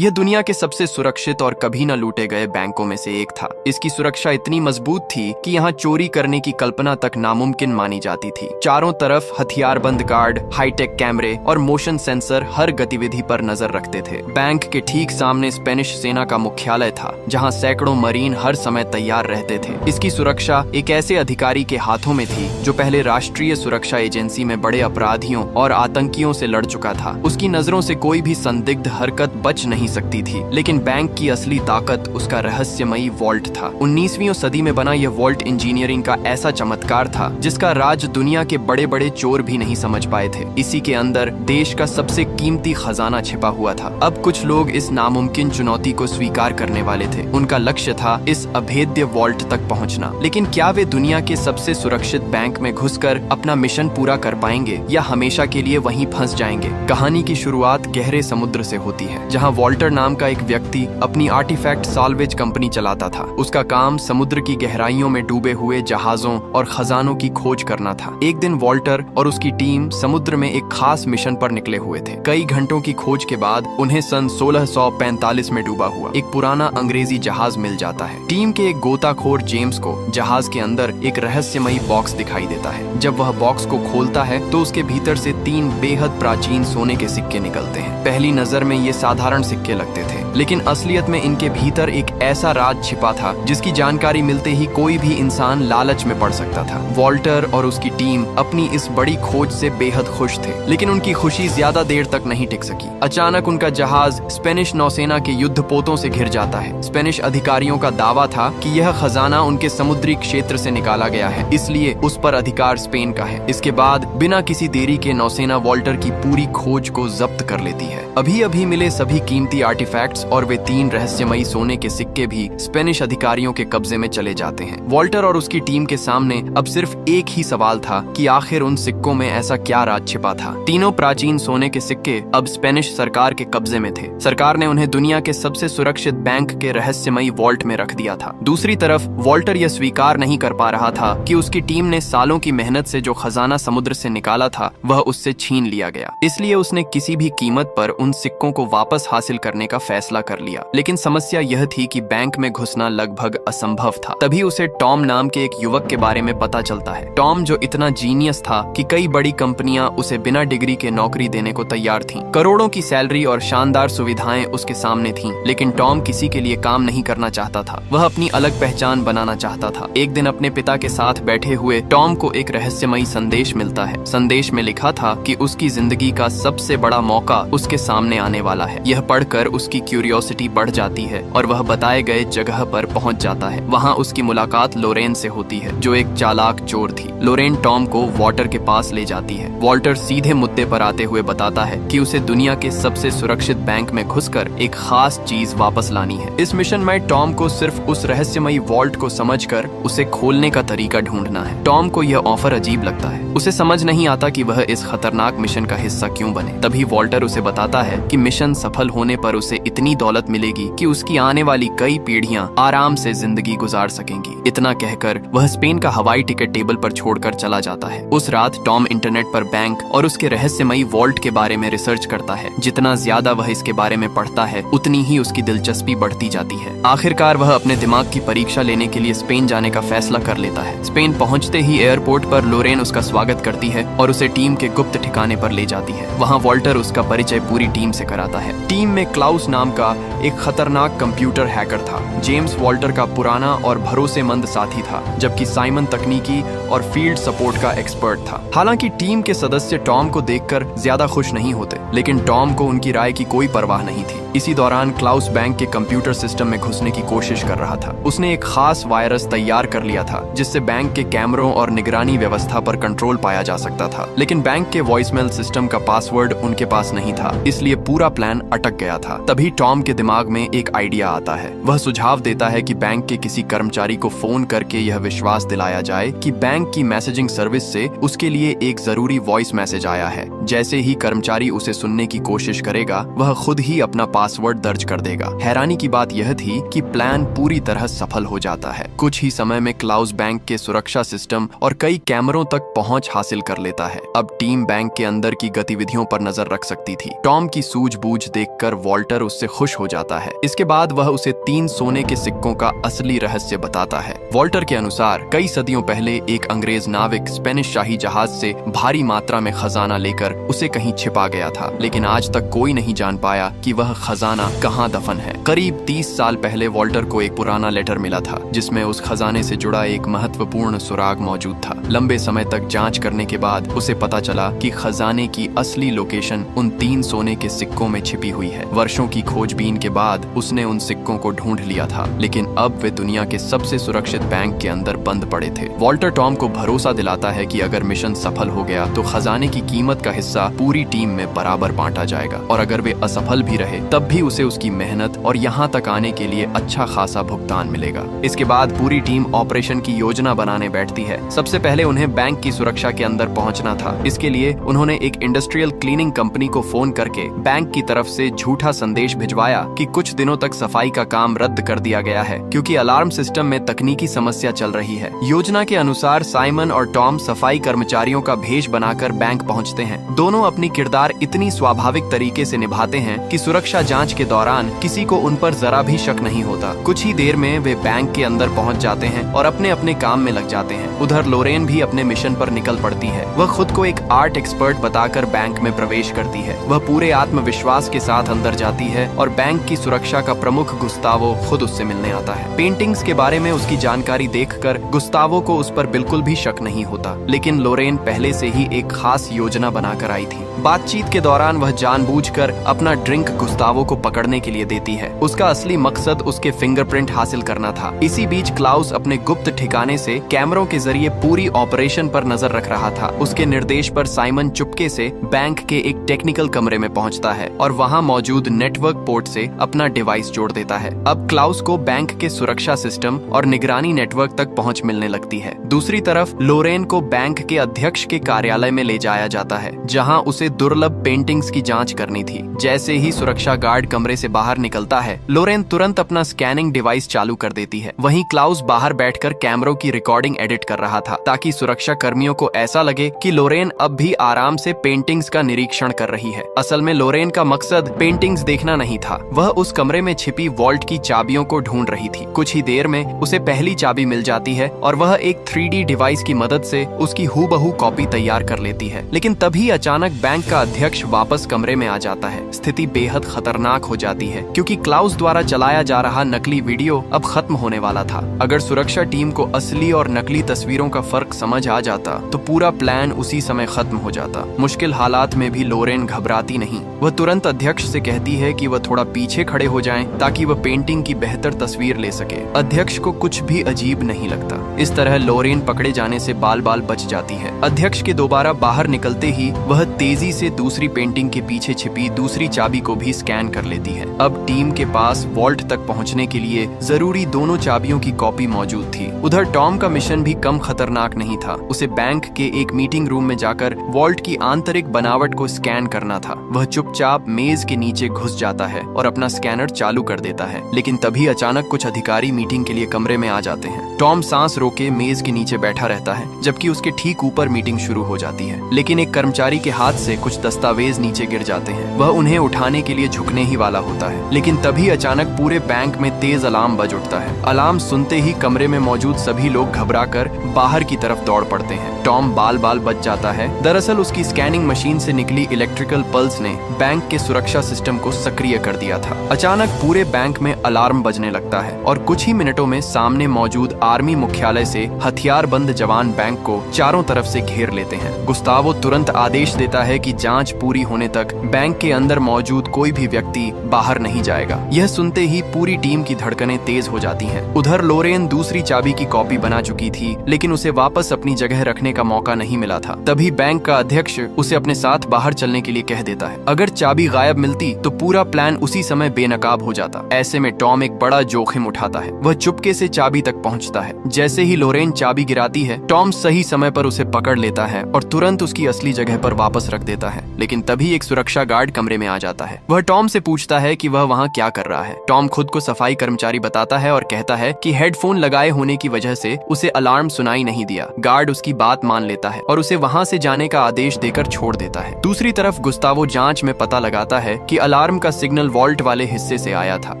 यह दुनिया के सबसे सुरक्षित और कभी न लूटे गए बैंकों में से एक था। इसकी सुरक्षा इतनी मजबूत थी कि यहाँ चोरी करने की कल्पना तक नामुमकिन मानी जाती थी। चारों तरफ हथियारबंद गार्ड, हाईटेक कैमरे और मोशन सेंसर हर गतिविधि पर नजर रखते थे। बैंक के ठीक सामने स्पेनिश सेना का मुख्यालय था, जहाँ सैकड़ों मरीन हर समय तैयार रहते थे। इसकी सुरक्षा एक ऐसे अधिकारी के हाथों में थी जो पहले राष्ट्रीय सुरक्षा एजेंसी में बड़े अपराधियों और आतंकियों से लड़ चुका था। उसकी नजरों से कोई भी संदिग्ध हरकत बच नहीं सकती थी। लेकिन बैंक की असली ताकत उसका रहस्यमयी वॉल्ट था। 19वीं सदी में बना यह वॉल्ट इंजीनियरिंग का ऐसा चमत्कार था जिसका राज दुनिया के बड़े बड़े चोर भी नहीं समझ पाए थे। इसी के अंदर देश का सबसे कीमती खजाना छिपा हुआ था। अब कुछ लोग इस नामुमकिन चुनौती को स्वीकार करने वाले थे। उनका लक्ष्य था इस अभेद्य वॉल्ट तक पहुंचना। लेकिन क्या वे दुनिया के सबसे सुरक्षित बैंक में घुसकर अपना मिशन पूरा कर पाएंगे या हमेशा के लिए वहीं फंस जाएंगे? कहानी की शुरुआत गहरे समुद्र से होती है, जहां वॉल्टर नाम का एक व्यक्ति अपनी आर्टिफैक्ट साल्वेज कंपनी चलाता था। उसका काम समुद्र की गहराइयों में डूबे हुए जहाजों और खजानों की खोज करना था। एक दिन वॉल्टर और उसकी टीम समुद्र में एक खास मिशन पर निकले हुए थे। कई घंटों की खोज के बाद उन्हें सन 1645 में डूबा हुआ एक पुराना अंग्रेजी जहाज मिल जाता है। टीम के एक गोताखोर जेम्स को जहाज के अंदर एक रहस्यमयी बॉक्स दिखाई देता है। जब वह बॉक्स को खोलता है तो उसके भीतर से 3 बेहद प्राचीन सोने के सिक्के निकलते हैं। पहली नजर में ये साधारण सिक्के लगते थे, लेकिन असलियत में इनके भीतर एक ऐसा राज छिपा था जिसकी जानकारी मिलते ही कोई भी इंसान लालच में पड़ सकता था। वॉल्टर और उसकी टीम अपनी इस बड़ी खोज से बेहद खुश थे, लेकिन उनकी खुशी ज्यादा देर तक नहीं टिक सकी। अचानक उनका जहाज स्पेनिश नौसेना के युद्धपोतों से घिर जाता है। स्पेनिश अधिकारियों का दावा था कि यह खजाना उनके समुद्री क्षेत्र से निकाला गया है, इसलिए उस पर अधिकार स्पेन का है। इसके बाद बिना किसी देरी के नौसेना वॉल्टर की पूरी खोज को जब्त कर लेती है। अभी अभी मिले सभी कीमती आर्टिफैक्ट्स और वे 3 रहस्यमयी सोने के सिक्के भी स्पेनिश अधिकारियों के कब्जे में चले जाते हैं। वॉल्टर और उसकी टीम के सामने अब सिर्फ एक ही सवाल था कि आखिर उन सिक्कों में ऐसा क्या राज छिपा था। तीनों प्राचीन सोने के सिक्के अब स्पेनिश सरकार के कब्जे में थे। सरकार ने उन्हें दुनिया के सबसे सुरक्षित बैंक के रहस्यमयी वॉल्ट में रख दिया था। दूसरी तरफ वॉल्टर यह स्वीकार नहीं कर पा रहा था कि उसकी टीम ने सालों की मेहनत से जो खजाना समुद्र से निकाला था वह उससे छीन लिया गया। इसलिए उसने किसी भी कीमत पर उन सिक्कों को वापस हासिल करने का फैसला कर लिया। लेकिन समस्या यह थी कि बैंक में घुसना लगभग असंभव था। तभी उसे टॉम नाम के एक युवक के बारे में पता चलता है। टॉम जो इतना जीनियस था कि कई बड़ी कंपनियां उसे बिना डिग्री के नौकरी देने को तैयार थीं। करोड़ों की सैलरी और शानदार सुविधाएं उसके सामने थीं, लेकिन टॉम किसी के लिए काम नहीं करना चाहता था। वह अपनी अलग पहचान बनाना चाहता था। एक दिन अपने पिता के साथ बैठे हुए टॉम को एक रहस्यमयी संदेश मिलता है। संदेश में लिखा था कि उसकी जिंदगी का सबसे बड़ा मौका उसके सामने आने वाला है। यह पढ़कर उसकी क्यूरियोसिटी बढ़ जाती है और वह बताए गए जगह पर पहुंच जाता है। वहां उसकी मुलाकात लोरेन से होती है, जो एक चालाक चोर थी। लोरेन टॉम को वॉल्टर के पास ले जाती है। वॉल्टर सीधे मुद्दे पर आते हुए बताता है कि उसे दुनिया के सबसे सुरक्षित बैंक में घुसकर एक खास चीज वापस लानी है। इस मिशन में टॉम को सिर्फ उस रहस्यमयी वॉल्ट को समझकर उसे खोलने का तरीका ढूंढना है। टॉम को यह ऑफर अजीब लगता है। उसे समझ नहीं आता कि वह इस खतरनाक मिशन का हिस्सा क्यों बने। तभी वॉल्टर उसे बताता है कि मिशन सफल होने पर उसे इतनी दौलत मिलेगी कि उसकी आने वाली कई पीढ़ियां आराम से जिंदगी गुजार सकेंगी। इतना कहकर वह स्पेन का हवाई टिकट टेबल पर छोड़कर चला जाता है। उस रात टॉम इंटरनेट पर बैंक और उसके रहस्यमयी वॉल्ट के बारे में रिसर्च करता है। जितना ज्यादा वह इसके बारे में पढ़ता है, उतनी ही उसकी दिलचस्पी बढ़ती जाती है। आखिरकार वह अपने दिमाग की परीक्षा लेने के लिए स्पेन जाने का फैसला कर लेता है। स्पेन पहुंचते ही एयरपोर्ट पर लोरेन उसका स्वागत करती है और उसे टीम के गुप्त ठिकाने पर ले जाती है। वहाँ वॉल्टर उसका परिचय पूरी टीम से कराता है। टीम में क्लाउस नाम का एक खतरनाक कंप्यूटर हैकर था। जेम्स वॉल्टर का पुराना और भरोसेमंद साथी था, जबकि साइमन तकनीकी और फील्ड सपोर्ट का एक्सपर्ट था। हालांकि टीम के सदस्य टॉम को देखकर ज्यादा खुश नहीं होते, लेकिन टॉम को उनकी राय की कोई परवाह नहीं थी। इसी दौरान क्लाउस बैंक के कंप्यूटर सिस्टम में घुसने की कोशिश कर रहा था। उसने एक खास वायरस तैयार कर लिया था जिससे बैंक के कैमरों और निगरानी व्यवस्था पर कंट्रोल पाया जा सकता था। लेकिन बैंक के वॉइसमेल सिस्टम का पासवर्ड उनके पास नहीं था, इसलिए पूरा प्लान अटक गया था। तभी टॉम के दिमाग में एक आइडिया आता है। वह सुझाव देता है कि बैंक के किसी कर्मचारी को फोन करके यह विश्वास दिलाया जाए कि बैंक की मैसेजिंग सर्विस से उसके लिए एक जरूरी वॉइस मैसेज आया है। जैसे ही कर्मचारी उसे सुनने की कोशिश करेगा, वह खुद ही अपना पासवर्ड दर्ज कर देगा। हैरानी की बात यह थी कि प्लान पूरी तरह सफल हो जाता है। कुछ ही समय में क्लाउस बैंक के सुरक्षा सिस्टम और कई कैमरों तक पहुंच हासिल कर लेता है। अब टीम बैंक के अंदर की गतिविधियों पर नजर रख सकती थी। टॉम की सूझबूझ देखकर वॉल्टर उससे खुश हो जाता है। इसके बाद वह उसे 3 सोने के सिक्कों का असली रहस्य बताता है। वॉल्टर के अनुसार कई सदियों पहले एक अंग्रेज नाविक स्पेनिश शाही जहाज से भारी मात्रा में खजाना लेकर उसे कहीं छिपा गया था, लेकिन आज तक कोई नहीं जान पाया कि वह खजाना कहाँ दफन है। करीब 30 साल पहले वॉल्टर को एक पुराना लेटर मिला था जिसमें उस खजाने से जुड़ा एक महत्वपूर्ण सुराग मौजूद था। लंबे समय तक जांच करने के बाद उसे पता चला कि खजाने की असली लोकेशन उन 3 सोने के सिक्कों में छिपी हुई है। वर्षों की खोजबीन के बाद उसने उन सिक्कों को ढूंढ लिया था, लेकिन अब वे दुनिया के सबसे सुरक्षित बैंक के अंदर बंद पड़े थे। वॉल्टर टॉम को भरोसा दिलाता है कि अगर मिशन सफल हो गया तो खजाने की कीमत का हिस्सा पूरी टीम में बराबर बांटा जाएगा, और अगर वे असफल भी रहे तब भी उसे उसकी मेहनत और यहाँ तक आने के लिए अच्छा खासा भुगतान मिलेगा। इसके बाद पूरी टीम ऑपरेशन की योजना बनाने बैठती है। सबसे पहले उन्हें बैंक की सुरक्षा के अंदर पहुंचना था। इसके लिए उन्होंने एक इंडस्ट्रियल क्लीनिंग कंपनी को फोन करके बैंक की तरफ से झूठा संदेश भिजवाया कि कुछ दिनों तक सफाई का काम रद्द कर दिया गया है क्योंकि अलार्म सिस्टम में तकनीकी समस्या चल रही है। योजना के अनुसार साइमन और टॉम सफाई कर्मचारियों का भेष बनाकर बैंक पहुंचते हैं। दोनों अपनी किरदार इतनी स्वाभाविक तरीके से निभाते हैं कि सुरक्षा जांच के दौरान किसी को उन पर जरा भी शक नहीं होता। कुछ ही देर में वे बैंक के अंदर पहुंच जाते हैं और अपने अपने काम में लग जाते हैं। उधर लोरेन भी अपने मिशन पर निकल पड़ती है। वह खुद को एक आर्ट एक्सपर्ट बताकर बैंक में प्रवेश करती है। वह पूरे आत्मविश्वास के साथ अंदर जाती है और बैंक की सुरक्षा का प्रमुख गुस्तावो खुद उससे मिलने आता है। पेंटिंग्स के बारे में उसकी जानकारी देखकर गुस्तावो को उस पर बिल्कुल भी शक नहीं होता, लेकिन लोरेन पहले से ही एक खास योजना बनाकर आई थी। बातचीत के दौरान वह जानबूझकर अपना ड्रिंक गुस्तावो को पकड़ने के लिए देती है। उसका असली मकसद उसके फिंगरप्रिंट हासिल करना था। इसी बीच क्लाउस अपने गुप्त ठिकाने से कैमरों के जरिए पूरी ऑपरेशन पर नजर रख रहा था। उसके निर्देश पर साइमन चुपके से बैंक के एक टेक्निकल कमरे में पहुंचता है और वहां मौजूद नेटवर्क पोर्ट से अपना डिवाइस जोड़ देता है। अब क्लाउस को बैंक के सुरक्षा सिस्टम और निगरानी नेटवर्क तक पहुंच मिलने लगती है। दूसरी तरफ लोरेन को बैंक के अध्यक्ष के कार्यालय में ले जाया जाता है, जहां उसे दुर्लभ पेंटिंग्स की जांच करनी थी। जैसे ही सुरक्षा गार्ड कमरे से बाहर निकलता है, लोरेन तुरंत अपना स्कैनिंग डिवाइस चालू कर देती है। वहीं क्लाउस बाहर बैठकर कैमरों की रिकॉर्डिंग एडिट कर रहा था ताकि सुरक्षा कर्मियों को ऐसा लगे कि लोरेन अब भी आराम से पेंटिंग्स का निरीक्षण कर रही है। असल में लोरेन का मकसद पेंटिंग्स देखना नहीं था, वह उस कमरे में छिपी वॉल्ट की चाबियों को ढूंढ रही थी। कुछ ही देर में उसे पहली चाबी मिल जाती है और वह एक 3D डिवाइस की मदद से उसकी हूबहू कॉपी तैयार कर लेती है। लेकिन तभी अचानक बैंक का अध्यक्ष वापस कमरे में आ जाता है। स्थिति बेहद खतरनाक हो जाती है क्योंकि क्लाउस द्वारा चलाया जा रहा नकली वीडियो अब खत्म होने वाला था। अगर सुरक्षा टीम को असली और नकली तस्वीरों का फर्क समझ आ जाता तो पूरा प्लान उसी समय खत्म हो जाता। मुश्किल हालात में भी लोरेन घबराती नहीं। वह तुरंत अध्यक्ष से कहती है कि वह थोड़ा पीछे खड़े हो जाएं ताकि वह पेंटिंग की बेहतर तस्वीर ले सके। अध्यक्ष को कुछ भी अजीब नहीं लगता। इस तरह लोरेन पकड़े जाने से बाल बाल बच जाती है। अध्यक्ष के दोबारा बाहर निकलते ही वह तेजी से दूसरी पेंटिंग के पीछे छिपी दूसरी चाबी को भी स्कैन कर लेती है। अब टीम के पास वॉल्ट तक पहुंचने के लिए जरूरी दोनों चाबियों की कॉपी मौजूद थी। उधर टॉम का मिशन भी कम खतरनाक नहीं था। उसे बैंक के एक मीटिंग रूम में जाकर वॉल्ट की आंतरिक बनावट को स्कैन करना था। वह चुपचाप मेज के नीचे घुस जाता है और अपना स्कैनर चालू कर देता है, लेकिन तभी अचानक कुछ अधिकारी मीटिंग के लिए कमरे में आ जाते हैं। टॉम सांस रोके मेज के नीचे बैठा रहता है जबकि उसके ठीक ऊपर मीटिंग शुरू हो जाती है, लेकिन एक कर्मचारी के हाथ से कुछ दस्तावेज नीचे गिर जाते हैं। वह उन्हें उठाने के लिए झुकने ही वाला होता है, लेकिन तभी अचानक पूरे बैंक में तेज अलार्म बज उठता है। अलार्म सुनते ही कमरे में मौजूद सभी लोग घबराकर बाहर की तरफ दौड़ पड़ते हैं। टॉम बाल बाल बच जाता है। दरअसल उसकी स्कैनिंग मशीन से निकली इलेक्ट्रिकल पल्स ने बैंक के सुरक्षा सिस्टम को सक्रिय कर दिया था। अचानक पूरे बैंक में अलार्म बजने लगता है और कुछ ही मिनटों में सामने मौजूद आर्मी मुख्यालय से हथियारबंद जवान बैंक को चारों तरफ से घेर लेते हैं। गुस्तावो तुरंत आदेश देता है कि जांच पूरी होने तक बैंक के अंदर मौजूद कोई भी व्यक्ति बाहर नहीं जाएगा। यह सुनते ही पूरी टीम की धड़कनें तेज हो जाती हैं। उधर लोरेन दूसरी चाबी की कॉपी बना चुकी थी, लेकिन उसे वापस अपनी जगह रखने का मौका नहीं मिला था। तभी बैंक का अध्यक्ष उसे अपने साथ बाहर चलने के लिए कह देता है। अगर चाबी गायब मिलती तो पूरा प्लान उसी समय बेनकाब हो जाता। ऐसे में टॉम एक बड़ा जोखिम उठाता है। वह चुपके से चाबी तक पहुंचता होता है। जैसे ही लोरेन चाबी गिराती है, टॉम सही समय पर उसे पकड़ लेता है और तुरंत उसकी असली जगह पर वापस रख देता है। लेकिन तभी एक सुरक्षा गार्ड कमरे में आ जाता है। वह टॉम से पूछता है कि वह वहाँ क्या कर रहा है। टॉम खुद को सफाई कर्मचारी बताता है और कहता है कि हेडफोन लगाए होने की वजह से उसे अलार्म सुनाई नहीं दिया। गार्ड उसकी बात मान लेता है और उसे वहाँ से जाने का आदेश देकर छोड़ देता है। दूसरी तरफ गुस्तावो जांच में पता लगाता है कि अलार्म का सिग्नल वॉल्ट वाले हिस्से से आया था।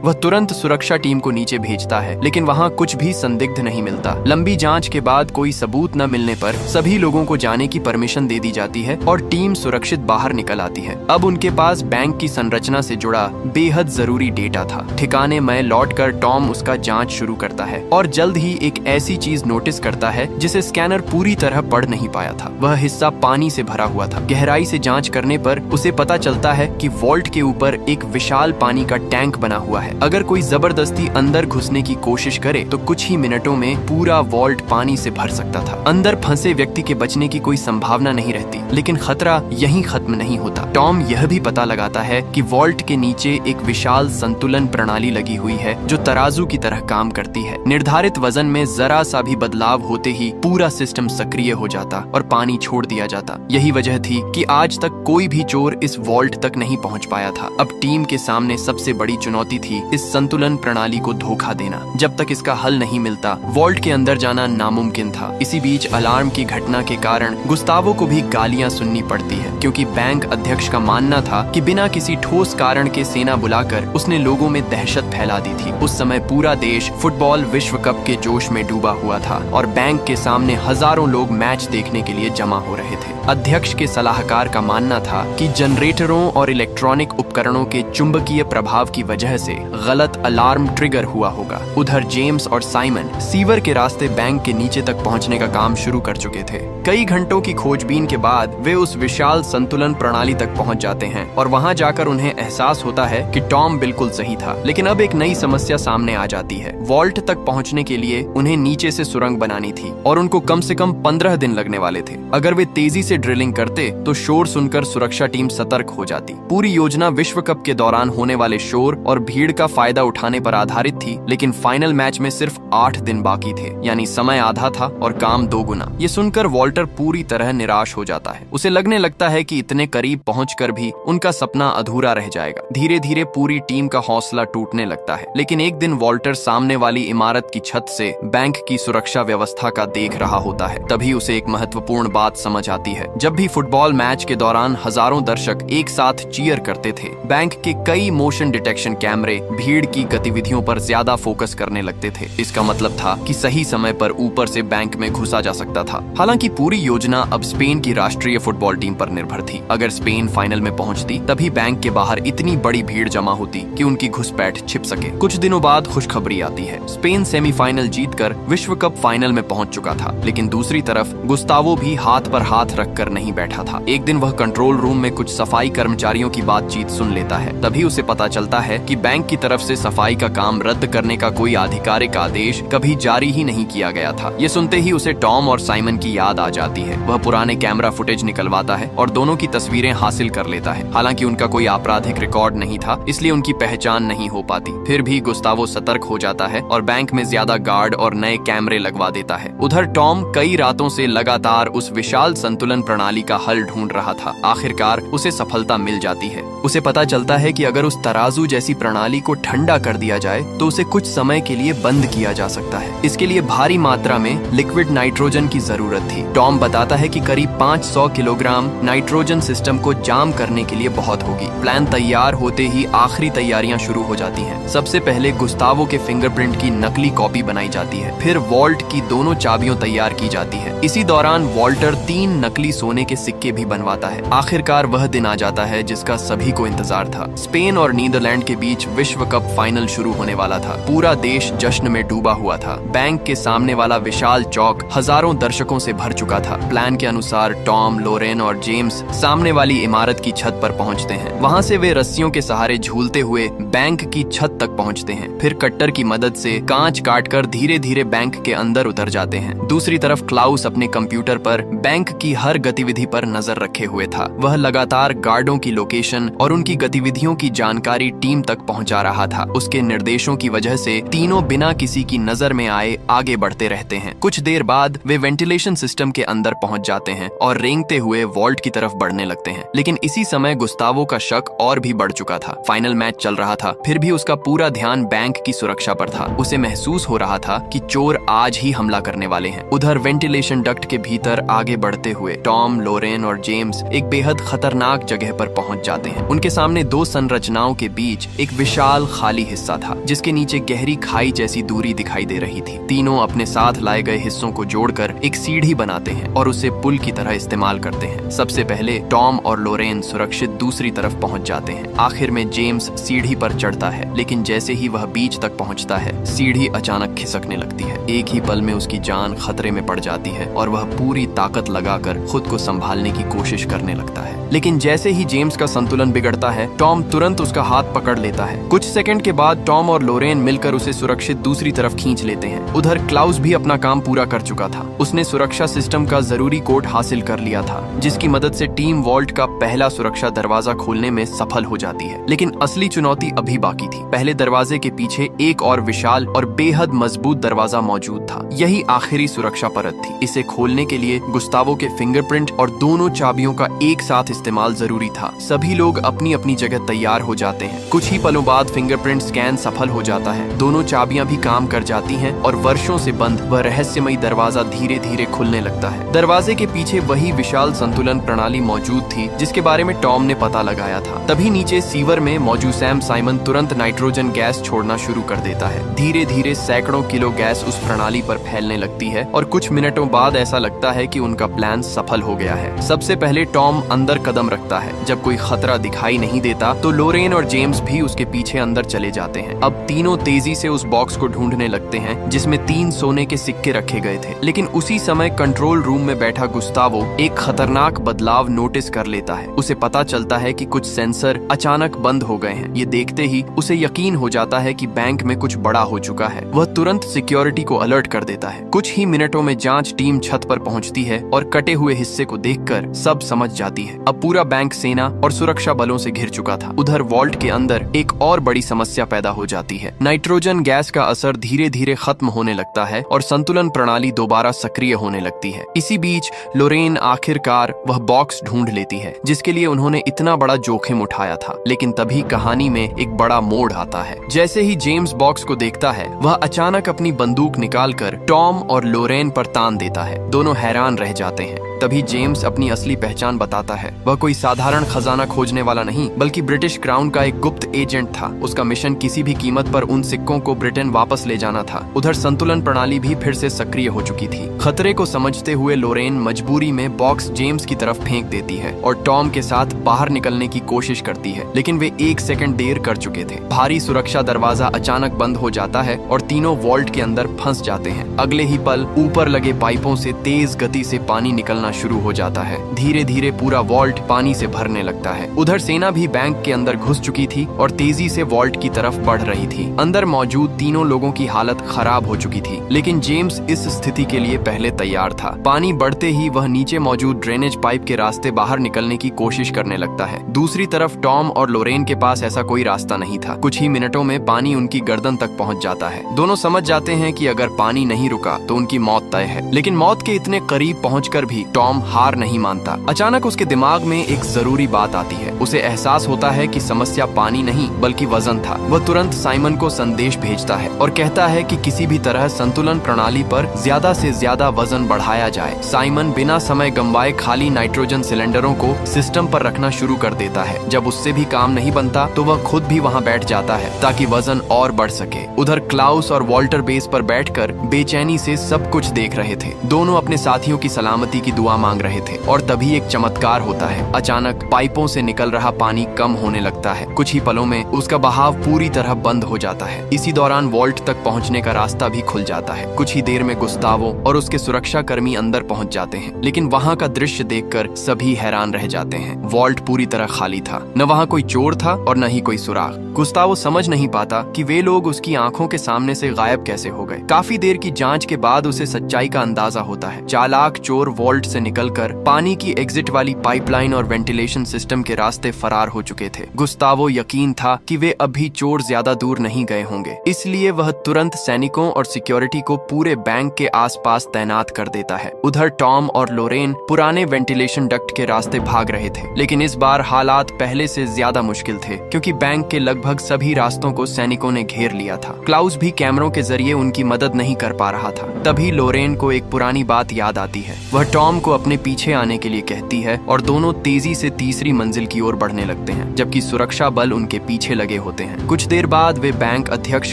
वह तुरंत सुरक्षा टीम को नीचे भेजता है, लेकिन वहाँ कुछ भी संदिग्ध नहीं मिलता। लंबी जांच के बाद कोई सबूत न मिलने पर सभी लोगों को जाने की परमिशन दे दी जाती है और टीम सुरक्षित बाहर निकल आती है। अब उनके पास बैंक की संरचना से जुड़ा बेहद जरूरी डेटा था। ठिकाने में लौटकर टॉम उसका जांच शुरू करता है और जल्द ही एक ऐसी चीज नोटिस करता है जिसे स्कैनर पूरी तरह पढ़ नहीं पाया था। वह हिस्सा पानी से भरा हुआ था। गहराई से जांच करने पर उसे पता चलता है कि वॉल्ट के ऊपर एक विशाल पानी का टैंक बना हुआ है। अगर कोई जबरदस्ती अंदर घुसने की कोशिश करे तो कुछ ही मिनटों में पूरा वॉल्ट पानी से भर सकता था। अंदर फंसे व्यक्ति के बचने की कोई संभावना नहीं रहती, लेकिन खतरा यहीं खत्म नहीं होता। टॉम यह भी पता लगाता है कि वॉल्ट के नीचे एक विशाल संतुलन प्रणाली लगी हुई है जो तराजू की तरह काम करती है। निर्धारित वजन में जरा सा भी बदलाव होते ही पूरा सिस्टम सक्रिय हो जाता और पानी छोड़ दिया जाता। यही वजह थी कि आज तक कोई भी चोर इस वॉल्ट तक नहीं पहुंच पाया था। अब टीम के सामने सबसे बड़ी चुनौती थी इस संतुलन प्रणाली को धोखा देना। जब तक इसका हल नहीं मिलता, वॉल्ट के अंदर जाना नामुमकिन था। इसी बीच अलार्म की घटना के कारण गुस्तावो को भी गालियां सुननी पड़ती है, क्योंकि बैंक अध्यक्ष का मानना था कि बिना किसी ठोस कारण के सेना बुलाकर उसने लोगों में दहशत फैला दी थी। उस समय पूरा देश फुटबॉल विश्व कप के जोश में डूबा हुआ था और बैंक के सामने हजारों लोग मैच देखने के लिए जमा हो रहे थे। अध्यक्ष के सलाहकार का मानना था कि जनरेटरों और इलेक्ट्रॉनिक उपकरणों के चुंबकीय प्रभाव की वजह से गलत अलार्म ट्रिगर हुआ होगा। उधर जेम्स और साइमन सीवर के रास्ते बैंक के नीचे तक पहुंचने का काम शुरू कर चुके थे। कई घंटों की खोजबीन के बाद वे उस विशाल संतुलन प्रणाली तक पहुंच जाते हैं और वहां जाकर उन्हें एहसास होता है कि टॉम बिल्कुल सही था। लेकिन अब एक नई समस्या सामने आ जाती है। वॉल्ट तक पहुंचने के लिए उन्हें नीचे से सुरंग बनानी थी और उनको कम से कम 15 दिन लगने वाले थे। अगर वे तेजी से ड्रिलिंग करते तो शोर सुनकर सुरक्षा टीम सतर्क हो जाती। पूरी योजना विश्व कप के दौरान होने वाले शोर और भीड़ का फायदा उठाने पर आधारित थी, लेकिन फाइनल मैच में सिर्फ 8 दिन बाकी थे, यानी समय आधा था और काम 2 गुना। ये सुनकर वॉल्टर पूरी तरह निराश हो जाता है। उसे लगने लगता है कि इतने करीब पहुंचकर भी उनका सपना अधूरा रह जाएगा। धीरे धीरे पूरी टीम का हौसला टूटने लगता है। लेकिन एक दिन वॉल्टर सामने वाली इमारत की छत से बैंक की सुरक्षा व्यवस्था का देख रहा होता है। तभी उसे एक महत्वपूर्ण बात समझ आती है। जब भी फुटबॉल मैच के दौरान हजारों दर्शक एक साथ चीयर करते थे, बैंक के कई मोशन डिटेक्शन कैमरे भीड़ की गतिविधियों पर ज्यादा फोकस करने लगते थे। इसका मतलब था कि सही समय पर ऊपर से बैंक में घुसा जा सकता था। हालांकि पूरी योजना अब स्पेन की राष्ट्रीय फुटबॉल टीम पर निर्भर थी। अगर स्पेन फाइनल में पहुंचती, तभी बैंक के बाहर इतनी बड़ी भीड़ जमा होती कि उनकी घुसपैठ छिप सके। कुछ दिनों बाद खुशखबरी आती है। स्पेन सेमीफाइनल जीतकर विश्व कप फाइनल में पहुंच चुका था। लेकिन दूसरी तरफ गुस्तावो भी हाथ पर हाथ रखकर नहीं बैठा था। एक दिन वह कंट्रोल रूम में कुछ सफाई कर्मचारियों की बातचीत सुन लेता है। तभी उसे पता चलता है कि बैंक की तरफ से सफाई का काम रद्द करने का कोई आधिकारिक आदेश कभी जारी ही नहीं किया गया था। ये सुनते ही उसे टॉम और साइमन की याद आ जाती है। वह पुराने कैमरा फुटेज निकलवाता है और दोनों की तस्वीरें हासिल कर लेता है। हालांकि उनका कोई आपराधिक रिकॉर्ड नहीं था, इसलिए उनकी पहचान नहीं हो पाती। फिर भी गुस्तावो सतर्क हो जाता है और बैंक में ज्यादा गार्ड और नए कैमरे लगवा देता है। उधर टॉम कई रातों से लगातार उस विशाल संतुलन प्रणाली का हल ढूंढ रहा था। आखिरकार उसे सफलता मिल जाती है। उसे पता चलता है कि अगर उस तराजू जैसी प्रणाली को ठंडा कर दिया जाए तो उसे कुछ समय के लिए बंद किया जा सकता है। इसके लिए भारी मात्रा में लिक्विड नाइट्रोजन की जरूरत थी। टॉम बताता है कि करीब 500 किलोग्राम नाइट्रोजन सिस्टम को जाम करने के लिए बहुत होगी। प्लान तैयार होते ही आखिरी तैयारियां शुरू हो जाती हैं। सबसे पहले गुस्तावो के फिंगरप्रिंट की नकली कॉपी बनाई जाती है। फिर वॉल्ट की दोनों चाबियां तैयार की जाती है। इसी दौरान वॉल्टर 3 नकली सोने के सिक्के भी बनवाता है। आखिरकार वह दिन आ जाता है जिसका सभी को इंतजार था। स्पेन और नीदरलैंड के बीच विश्व कप फाइनल शुरू होने वाला था। पूरा देश जश्न में डूबा हुआ था। बैंक के सामने वाला विशाल चौक हजारों दर्शकों से भर चुका था। प्लान के अनुसार टॉम, लोरेन और जेम्स सामने वाली इमारत की छत पर पहुंचते हैं। वहां से वे रस्सियों के सहारे झूलते हुए बैंक की छत तक पहुंचते हैं। फिर कट्टर की मदद से कांच काटकर धीरे धीरे बैंक के अंदर उतर जाते हैं। दूसरी तरफ क्लाउस अपने कंप्यूटर पर बैंक की हर गतिविधि पर नजर रखे हुए था। वह लगातार गार्डों की लोकेशन और उनकी गतिविधियों की जानकारी टीम तक पहुंचा रहा था। उसके निर्देशों की वजह से तीनों बिना किसी की नजर में आए आगे बढ़ते रहते हैं। कुछ देर बाद वे वेंटिलेशन सिस्टम के अंदर पहुंच जाते हैं और रेंगते हुए वॉल्ट की तरफ बढ़ने लगते हैं। लेकिन इसी समय गुस्तावो का शक और भी बढ़ चुका था। फाइनल मैच चल रहा था, फिर भी उसका पूरा ध्यान बैंक की सुरक्षा पर था। उसे महसूस हो रहा था कि चोर आज ही हमला करने वाले हैं। उधर वेंटिलेशन डक्ट के भीतर आगे बढ़ते हुए टॉम, लोरेन और जेम्स एक बेहद खतरनाक जगह पर पहुंच जाते हैं। उनके सामने दो संरचनाओं के बीच एक विशाल खाली हिस्सा था, जिसके नीचे गहरी खाई जैसी दूरी दिखाई दे रही थी। तीनों अपने साथ लाए गए हिस्सों को जोड़कर एक सीढ़ी बनाते हैं और उसे पुल की तरह इस्तेमाल करते हैं। सबसे पहले टॉम और लोरेन सुरक्षित दूसरी तरफ पहुंच जाते हैं। आखिर में जेम्स सीढ़ी पर चढ़ता है, लेकिन जैसे ही वह बीच तक पहुंचता है, सीढ़ी अचानक खिसकने लगती है। एक ही पल में उसकी जान खतरे में पड़ जाती है और वह पूरी ताकत लगाकर खुद को संभालने की कोशिश करने लगता है। लेकिन जैसे ही जेम्स का संतुलन बिगड़ता है, टॉम तुरंत उसका हाथ पकड़ लेता है। कुछ सेकंड के बाद टॉम और लोरेन मिलकर उसे सुरक्षित दूसरी तरफ खींच लेते हैं। उधर क्लाउस भी अपना काम पूरा कर चुका था। उसने सुरक्षा सिस्टम का जरूरी कोड हासिल कर लिया था, जिसकी मदद से टीम वॉल्ट का पहला सुरक्षा दरवाजा खोलने में सफल हो जाती है। लेकिन असली चुनौती अभी बाकी थी। पहले दरवाजे के पीछे एक और विशाल और बेहद मजबूत दरवाजा मौजूद था। यही आखिरी सुरक्षा परत थी। इसे खोलने के लिए गुस्तावो के फिंगरप्रिंट और दोनों चाबियों का एक साथ इस्तेमाल जरूरी था। सभी लोग अपनी अपनी जगह तैयार हो जाते हैं। कुछ ही पलों बाद फिंगरप्रिंट स्कैन सफल हो जाता है। दोनों चाबियां भी काम कर जाती हैं और वर्षों से बंद वह रहस्यमयी दरवाजा धीरे धीरे खुलने लगता है। दरवाजे के पीछे वही विशाल संतुलन प्रणाली मौजूद थी, जिसके बारे में टॉम ने पता लगाया था। तभी नीचे सीवर में मौजूद सैम साइमन तुरंत नाइट्रोजन गैस छोड़ना शुरू कर देता है। धीरे धीरे सैकड़ों किलो गैस उस प्रणाली पर फैलने लगती है और कुछ मिनटों बाद ऐसा लगता है कि उनका प्लान सफल हो गया है। सबसे पहले टॉम अंदर कदम रखता है। जब कोई खतरा दिखाई नहीं देता तो लोरेन और जेम्स भी उसके पीछे अंदर चले जाते हैं। अब तीनों तेजी से उस बॉक्स को ढूंढने लगते हैं, जिसमें 3 सोने के सिक्के रखे गए थे। लेकिन उसी समय कंट्रोल रूम में बैठा गुस्तावो एक खतरनाक बदलाव नोटिस कर लेता है। उसे पता चलता है कि कुछ सेंसर अचानक बंद हो गए हैं। ये देखते ही उसे यकीन हो जाता है कि बैंक में कुछ बड़ा हो चुका है। वह तुरंत सिक्योरिटी को अलर्ट कर देता है। कुछ ही मिनटों में जांच टीम छत पर पहुंचती है और कटे हुए हिस्से को देखकर सब समझ जाती है। अब पूरा बैंक सेना और सुरक्षा बलों से घिर चुका था। उधर वॉल्ट के अंदर एक और बड़ी समस्या पैदा हो जाती है। नाइट्रोजन गैस का असर धीरे धीरे खत्म होने लगता है और संतुलन प्रणाली दोबारा सक्रिय होने लगती है। इसी बीच लोरेन आखिरकार वह बॉक्स ढूंढ लेती है, जिसके लिए उन्होंने इतना बड़ा जोखिम उठाया था। लेकिन तभी कहानी में एक बड़ा मोड़ आता है। जैसे ही जेम्स बॉक्स को देखता है, वह अचानक अपनी बंदूक निकालकर टॉम और लोरेन पर तान देता है। दोनों हैरान रह जाते हैं। तभी जेम्स अपनी असली पहचान बताता है। वह कोई साधारण खजाना खोजने वाला नहीं, बल्कि ब्रिटिश क्राउन का एक गुप्त एजेंट था। उसका मिशन किसी भी कीमत पर उन सिक्कों को ब्रिटेन वापस ले जाना था। उधर संतुलन प्रणाली भी फिर से सक्रिय हो चुकी थी। खतरे को समझते हुए लोरेन मजबूरी में बॉक्स जेम्स की तरफ फेंक देती है और टॉम के साथ बाहर निकलने की कोशिश करती है, लेकिन वे 1 सेकंड देर कर चुके थे। भारी सुरक्षा दरवाजा अचानक बंद हो जाता है और तीनों वॉल्ट के अंदर फंस जाते हैं। अगले ही पल ऊपर लगे पाइपों से तेज गति से पानी निकलना शुरू हो जाता है। धीरे धीरे पूरा वॉल्ट पानी से भरने लगता है। उधर सेना भी बैंक के अंदर घुस चुकी थी और तेजी से वॉल्ट की तरफ बढ़ रही थी। अंदर मौजूद तीनों लोगों की हालत खराब हो चुकी थी, लेकिन जेम्स इस स्थिति के लिए पहले तैयार था। पानी बढ़ते ही वह नीचे मौजूद ड्रेनेज पाइप के रास्ते बाहर निकलने की कोशिश करने लगता है। दूसरी तरफ टॉम और लोरेन के पास ऐसा कोई रास्ता नहीं था। कुछ ही मिनटों में पानी उनकी गर्दन तक पहुंच जाता है। दोनों समझ जाते हैं कि अगर पानी नहीं रुका तो उनकी मौत तय है। लेकिन मौत के इतने करीब पहुंचकर भी टॉम हार नहीं मानता। अचानक उसके दिमाग में एक जरूरी बात आती है। उसे एहसास होता है कि समस्या पानी नहीं बल्कि वजन था। वह तुरंत साइमन को संदेश भेजता है और कहता है कि किसी भी तरह संतुलन प्रणाली पर ज्यादा से ज्यादा वजन बढ़ाया जाए। साइमन बिना समय गंवाए खाली नाइट्रोजन सिलेंडरों को सिस्टम पर रखना शुरू कर देता है। जब उससे भी काम नहीं बनता तो वह खुद भी वहां बैठ जाता है ताकि वजन और बढ़ सके। उधर क्लाउस और वॉल्टर बेस पर बैठकर बेचैनी से सब कुछ देख रहे थे। दोनों अपने साथियों की सलामती की दुआ मांग रहे थे और तभी एक चमत्कार होता है। अचानक पाइपों से निकल रहा पानी कम होने लगता है। कुछ ही पलों में उसका बहाव पूरी तरह बंद हो जाता है। इसी दौरान वॉल्ट तक पहुंचने का रास्ता भी खुल जाता है। कुछ ही देर में गुस्तावो और उसके सुरक्षा कर्मी अंदर पहुंच जाते हैं, लेकिन वहां का दृश्य देखकर सभी हैरान रह जाते हैं। वॉल्ट पूरी तरह खाली था। न वहां कोई चोर था और न ही कोई सुराग। गुस्तावो समझ नहीं पाता कि वे लोग उसकी आंखों के सामने से गायब कैसे हो गए। काफी देर की जांच के बाद उसे सच्चाई का अंदाजा होता है। चालाक चोर वॉल्ट से से निकलकर पानी की एग्जिट वाली पाइपलाइन और वेंटिलेशन सिस्टम के रास्ते फरार हो चुके थे। गुस्तावो यकीन था कि वे अभी चोर ज्यादा दूर नहीं गए होंगे, इसलिए वह तुरंत सैनिकों और सिक्योरिटी को पूरे बैंक के आसपास तैनात कर देता है। उधर टॉम और लोरेन पुराने वेंटिलेशन डक्ट के रास्ते भाग रहे थे, लेकिन इस बार हालात पहले से ज्यादा मुश्किल थे क्योंकि बैंक के लगभग सभी रास्तों को सैनिकों ने घेर लिया था। क्लाउस भी कैमरों के जरिए उनकी मदद नहीं कर पा रहा था। तभी लोरेन को एक पुरानी बात याद आती है। वह टॉम को अपने पीछे आने के लिए कहती है और दोनों तेजी से तीसरी मंजिल की ओर बढ़ने लगते हैं, जबकि सुरक्षा बल उनके पीछे लगे होते हैं। कुछ देर बाद वे बैंक अध्यक्ष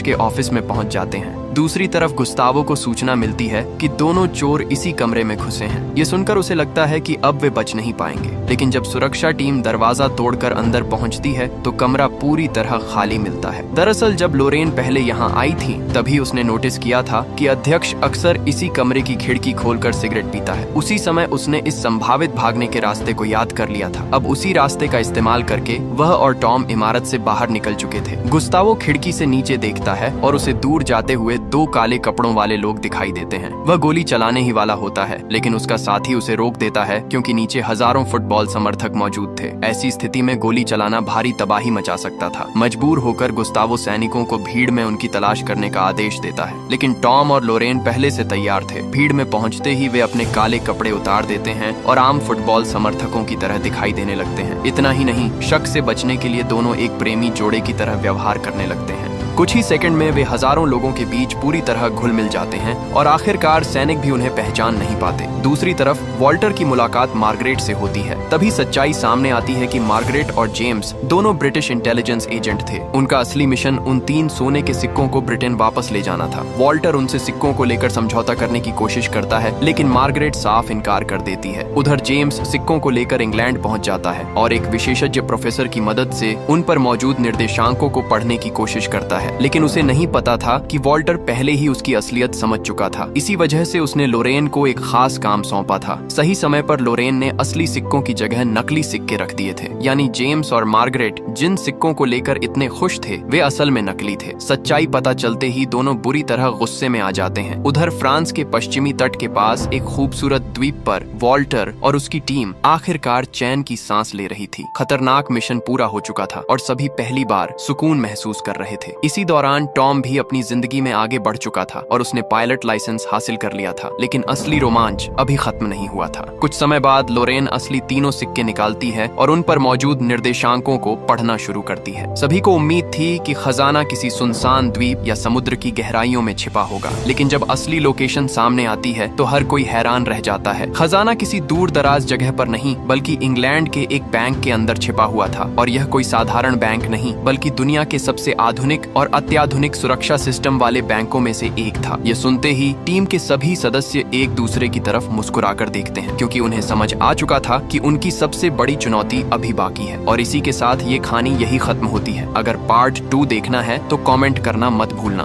के ऑफिस में पहुंच जाते हैं। दूसरी तरफ गुस्तावो को सूचना मिलती है कि दोनों चोर इसी कमरे में घुसे हैं। ये सुनकर उसे लगता है कि अब वे बच नहीं पाएंगे, लेकिन जब सुरक्षा टीम दरवाजा तोड़कर अंदर पहुंचती है तो कमरा पूरी तरह खाली मिलता है। दरअसल जब लोरेन पहले यहाँ आई थी तभी उसने नोटिस किया था कि अध्यक्ष अक्सर इसी कमरे की खिड़की खोलकर सिगरेट पीता है। उसी समय उसने इस संभावित भागने के रास्ते को याद कर लिया था। अब उसी रास्ते का इस्तेमाल करके वह और टॉम इमारत से बाहर निकल चुके थे। गुस्तावो खिड़की से नीचे देखता है और उसे दूर जाते हुए दो काले कपड़ों वाले लोग दिखाई देते हैं। वह गोली चलाने ही वाला होता है, लेकिन उसका साथी उसे रोक देता है क्योंकि नीचे हजारों फुटबॉल समर्थक मौजूद थे। ऐसी स्थिति में गोली चलाना भारी तबाही मचा सकता था। मजबूर होकर गुस्तावो सैनिकों को भीड़ में उनकी तलाश करने का आदेश देता है, लेकिन टॉम और लोरेन पहले से तैयार थे। भीड़ में पहुंचते ही वे अपने काले कपड़े उतार देते हैं और आम फुटबॉल समर्थकों की तरह दिखाई देने लगते हैं। इतना ही नहीं, शक से बचने के लिए दोनों एक प्रेमी जोड़े की तरह व्यवहार करने लगते हैं। कुछ ही सेकंड में वे हजारों लोगों के बीच पूरी तरह घुल मिल जाते हैं और आखिरकार सैनिक भी उन्हें पहचान नहीं पाते। दूसरी तरफ वॉल्टर की मुलाकात मार्गरेट से होती है। तभी सच्चाई सामने आती है कि मार्गरेट और जेम्स दोनों ब्रिटिश इंटेलिजेंस एजेंट थे। उनका असली मिशन उन 3 सोने के सिक्कों को ब्रिटेन वापस ले जाना था। वॉल्टर उनसे सिक्कों को लेकर समझौता करने की कोशिश करता है, लेकिन मार्गरेट साफ इनकार कर देती है। उधर जेम्स सिक्कों को लेकर इंग्लैंड पहुंच जाता है और एक विशेषज्ञ प्रोफेसर की मदद से उन पर मौजूद निर्देशांकों को पढ़ने की कोशिश करता है, लेकिन उसे नहीं पता था कि वॉल्टर पहले ही उसकी असलियत समझ चुका था। इसी वजह से उसने लोरेन को एक खास काम सौंपा था। सही समय पर लोरेन ने असली सिक्कों की जगह नकली सिक्के रख दिए थे, यानी जेम्स और मार्गरेट जिन सिक्कों को लेकर इतने खुश थे वे असल में नकली थे। सच्चाई पता चलते ही दोनों बुरी तरह गुस्से में आ जाते हैं। उधर फ्रांस के पश्चिमी तट के पास एक खूबसूरत द्वीप पर वॉल्टर और उसकी टीम आखिरकार चैन की सांस ले रही थी। खतरनाक मिशन पूरा हो चुका था और सभी पहली बार सुकून महसूस कर रहे थे। इसी दौरान टॉम भी अपनी जिंदगी में आगे बढ़ चुका था और उसने पायलट लाइसेंस हासिल कर लिया था, लेकिन असली रोमांच अभी खत्म नहीं हुआ था। कुछ समय बाद लोरेन असली तीनों सिक्के निकालती है और उन पर मौजूद निर्देशांकों को पढ़ना शुरू करती है। सभी को उम्मीद थी कि खजाना किसी सुनसान द्वीप या समुद्र की गहराइयों में छिपा होगा, लेकिन जब असली लोकेशन सामने आती है तो हर कोई हैरान रह जाता है। खजाना किसी दूर दराज जगह पर नहीं बल्कि इंग्लैंड के एक बैंक के अंदर छिपा हुआ था, और यह कोई साधारण बैंक नहीं बल्कि दुनिया के सबसे आधुनिक और अत्याधुनिक सुरक्षा सिस्टम वाले बैंकों में से एक था। ये सुनते ही टीम के सभी सदस्य एक दूसरे की तरफ मुस्कुराकर देखते हैं, क्योंकि उन्हें समझ आ चुका था कि उनकी सबसे बड़ी चुनौती अभी बाकी है। और इसी के साथ ये कहानी यही खत्म होती है। अगर पार्ट 2 देखना है तो कमेंट करना मत भूलना।